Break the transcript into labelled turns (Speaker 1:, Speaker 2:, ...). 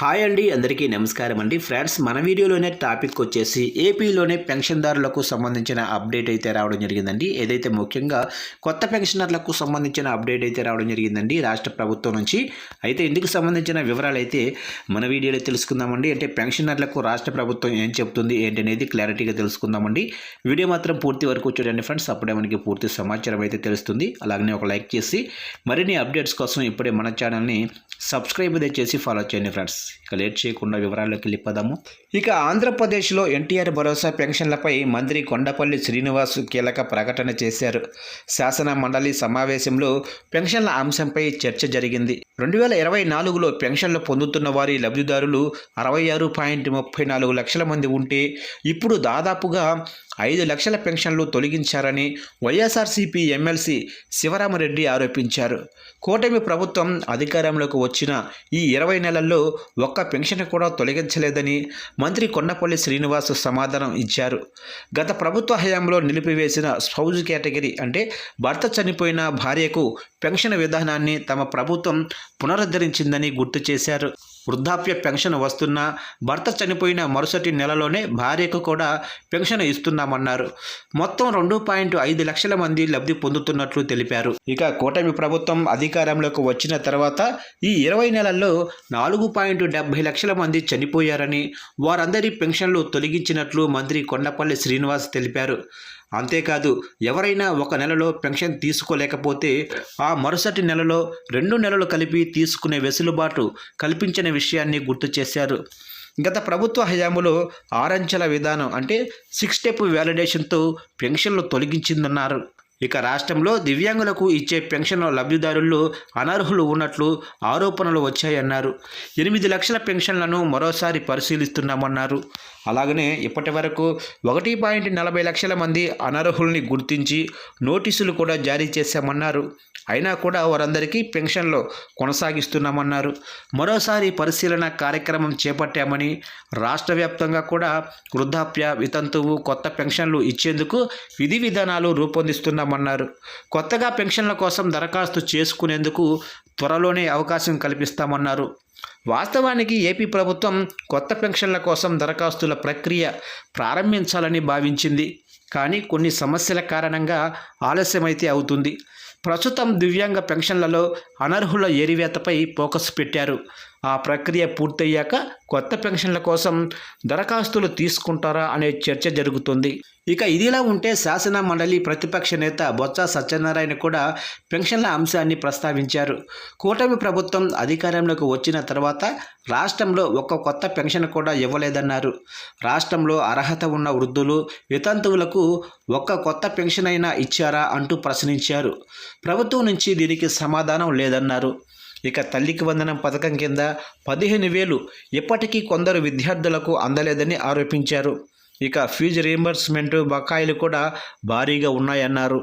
Speaker 1: Hi అండి, అందరికీ నమస్కారం అండి. ఫ్రెండ్స్, మన వీడియోలోనే టాపిక్ వచ్చేసి ఏపీలోనే పెన్షన్దారులకు సంబంధించిన అప్డేట్ అయితే రావడం జరిగిందండి. ఏదైతే ముఖ్యంగా కొత్త పెన్షనర్లకు సంబంధించిన అప్డేట్ అయితే రావడం జరిగిందండి రాష్ట్ర ప్రభుత్వం నుంచి. అయితే ఇందుకు సంబంధించిన వివరాలు అయితే మన వీడియోలో తెలుసుకుందామండి. అంటే పెన్షనర్లకు రాష్ట్ర ప్రభుత్వం ఏం చెప్తుంది ఏంటనేది క్లారిటీగా తెలుసుకుందామండి. వీడియో మాత్రం పూర్తి వరకు చూడండి ఫ్రెండ్స్, అప్పుడే మనకి పూర్తి సమాచారం అయితే తెలుస్తుంది. అలాగనే ఒక లైక్ చేసి మరిన్ని అప్డేట్స్ కోసం ఇప్పుడే మన ఛానల్ని సబ్స్క్రైబ్ అయితే చేసి ఫాలో చేయండి ఫ్రెండ్స్. ఇక లేట్ చేయకుండా వివరాల్లోకి వెళ్ళిపోదాము. ఇక ఆంధ్రప్రదేశ్లో ఎన్టీఆర్ భరోసా పెన్షన్లపై మంత్రి కొండపల్లి శ్రీనివాస్ కీలక ప్రకటన చేశారు. శాసన మండలి సమావేశంలో పెన్షన్ల అంశంపై చర్చ జరిగింది. 2024లో పెన్షన్లు పొందుతున్న వారి లబ్ధిదారులు 66.34 లక్షల మంది ఉంటే ఇప్పుడు దాదాపుగా 5 లక్షల పెన్షన్లు తొలగించారని వైఎస్ఆర్సీపీ ఎమ్మెల్సీ శివరామరెడ్డి ఆరోపించారు. కూటమి ప్రభుత్వం అధికారంలోకి వచ్చిన ఈ 20 నెలల్లో ఒక్క పెన్షన్ కూడా తొలగించలేదని మంత్రి కొండపల్లి శ్రీనివాస్ సమాధానం ఇచ్చారు. గత ప్రభుత్వ హయాంలో నిలిపివేసిన స్పౌజ్ కేటగిరీ అంటే భర్త చనిపోయిన భార్యకు పెన్షన్ విధానాన్ని తమ ప్రభుత్వం పునరుద్ధరించిందని గుర్తు చేశారు. వృద్ధాప్య పెన్షన్ వస్తున్నా భర్త చనిపోయిన మరుసటి నెలలోనే భార్యకు కూడా పెన్షన్ ఇస్తున్నామన్నారు. మొత్తం 2.5 లక్షల మంది లబ్ధి పొందుతున్నట్లు తెలిపారు. ఇక కూటమి ప్రభుత్వం అధికారంలోకి వచ్చిన తర్వాత ఈ 20 నెలల్లో 4.70 లక్షల మంది చనిపోయారని, వారందరి పెన్షన్లు తొలగించినట్లు మంత్రి కొండపల్లి శ్రీనివాస్ తెలిపారు. అంతేకాదు, ఎవరైనా ఒక నెలలో పెన్షన్ తీసుకోలేకపోతే ఆ మరుసటి నెలలో 2 నెలలు కలిపి తీసుకునే వెసులుబాటు కల్పించిన విషయాన్ని గుర్తు చేశారు. గత ప్రభుత్వ హయాంలో 6 అంచెల విధానం అంటే 6 స్టెప్ వ్యాలిడేషన్తో పెన్షన్లు తొలగించిందన్నారు. ఇక రాష్ట్రంలో దివ్యాంగులకు ఇచ్చే పెన్షన్ లబ్ధిదారుల్లో అనర్హులు ఉన్నట్లు ఆరోపణలు వచ్చాయన్నారు. 8 లక్షల పెన్షన్లను మరోసారి పరిశీలిస్తున్నామన్నారు. అలాగనే ఇప్పటి వరకు 1.40 లక్షల మంది అనర్హుల్ని గుర్తించి నోటీసులు కూడా జారీ చేశామన్నారు. అయినా కూడా వారందరికీ పెన్షన్లు కొనసాగిస్తున్నామన్నారు. మరోసారి పరిశీలన కార్యక్రమం చేపట్టామని, రాష్ట్ర వ్యాప్తంగా కూడా వృద్ధాప్య, వితంతువు, కొత్త పెన్షన్లు ఇచ్చేందుకు విధి విధానాలు రూపొందిస్తున్నామన్నారు. కొత్తగా పెన్షన్ల కోసం దరఖాస్తు చేసుకునేందుకు త్వరలోనే అవకాశం కల్పిస్తామన్నారు. వాస్తవానికి ఏపీ ప్రభుత్వం కొత్త పెన్షన్ల కోసం దరఖాస్తుల ప్రక్రియ ప్రారంభించాలని భావించింది. కానీ కొన్ని సమస్యల కారణంగా ఆలస్యమైతే అవుతుంది. ప్రస్తుతం దివ్యాంగ పెన్షన్లలో అనర్హుల ఏరివేతపై ఫోకస్ పెట్టారు. ఆ ప్రక్రియ పూర్తయ్యాక కొత్త పెన్షన్ల కోసం దరఖాస్తులు తీసుకుంటారా అనే చర్చ జరుగుతుంది. ఇక ఇదిలా ఉంటే శాసన మండలి ప్రతిపక్ష నేత బొత్స సత్యనారాయణ కూడా పెన్షన్ల అంశాన్ని ప్రస్తావించారు. కూటమి ప్రభుత్వం అధికారంలోకి వచ్చిన తర్వాత రాష్ట్రంలో ఒక్క కొత్త పెన్షన్ కూడా ఇవ్వలేదన్నారు. రాష్ట్రంలో అర్హత ఉన్న వృద్ధులు, వితంతువులకు ఒక్క కొత్త పెన్షన్ అయినా ఇచ్చారా అంటూ ప్రశ్నించారు. ప్రభుత్వం నుంచి దీనికి సమాధానం లేదన్నారు. ఇక తల్లికి వందనం పథకం కింద 15,000 ఇప్పటికీ కొందరు విద్యార్థులకు అందలేదని ఆరోపించారు. ఇక ఫీజు రీయింబర్స్మెంట్ బకాయిలు కూడా భారీగా ఉన్నాయన్నారు.